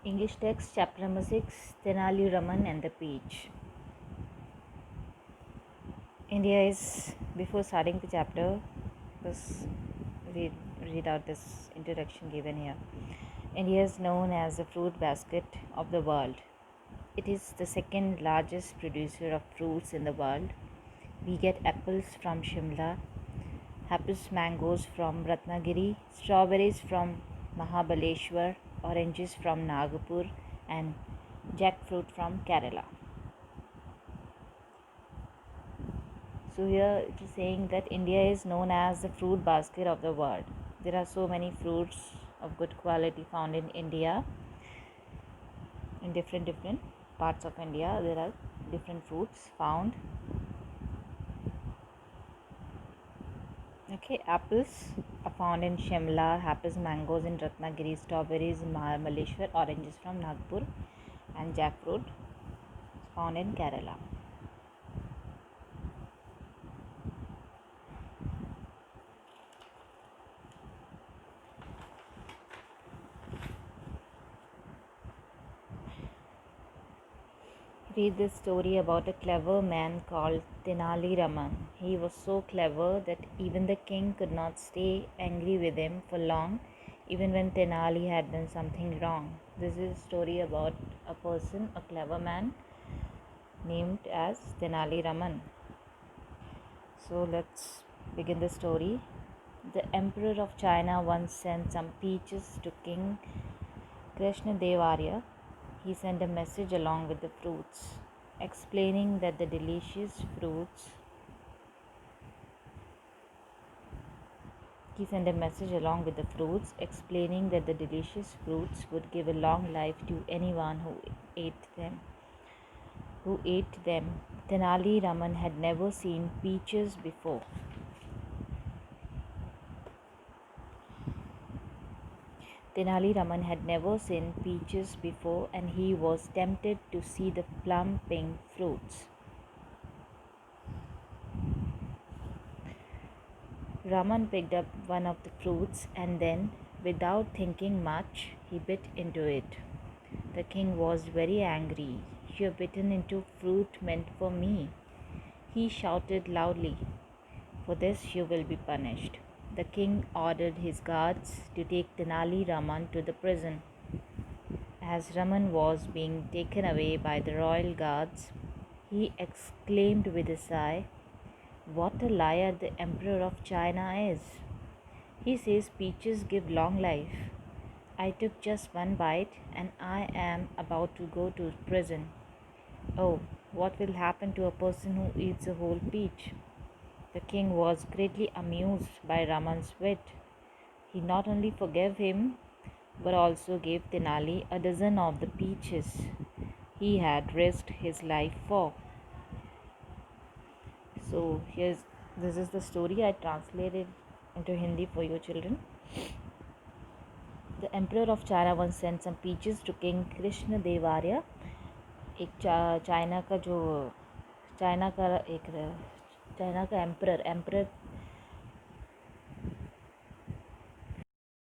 English text, chapter number 6, Tenali Raman and the Peach. India is, before starting the chapter, just read out this introduction given here. India is known as the fruit basket of the world. It is the second largest producer of fruits in the world. We get apples from Shimla, Hapu's mangoes from Ratnagiri, strawberries from Mahabaleshwar, oranges from Nagpur, and jackfruit from Kerala. So here it is saying that India is known as the fruit basket of the world. There are so many fruits of good quality found in India. In different parts of India, there are different fruits found. Okay, apples are found in Shimla, Hapu's mangoes in Ratnagiri, strawberries in Mahabaleshwar, oranges from Nagpur, and jackfruit found in Kerala. Read this story about a clever man called Tenali Raman. He was so clever that even the king could not stay angry with him for long, even when Tenali had done something wrong. This is a story about a person, a clever man named as Tenali Raman. So let's begin the story. The Emperor of China once sent some peaches to King Krishnadevarya. He sent a message along with the fruits, explaining that the delicious fruits would give a long life to anyone who ate them. Tenali Raman had never seen peaches before. Tenali Raman had never seen peaches before, and he was tempted to see the plum pink fruits. Raman picked up one of the fruits and then, without thinking much, he bit into it. The king was very angry. "You have bitten into fruit meant for me," he shouted loudly. "For this you will be punished." The king ordered his guards to take Tenali Raman to the prison. As Raman was being taken away by the royal guards, he exclaimed with a sigh, "What a liar the Emperor of China is! He says peaches give long life. I took just one bite and I am about to go to prison. Oh, what will happen to a person who eats a whole peach?" The king was greatly amused by Raman's wit. He not only forgave him but also gave Tenali a dozen of the peaches he had risked his life for. So this is the story I translated into Hindi for you children. The Emperor of China once sent some peaches to King Krishnadevarya. एक China का emperor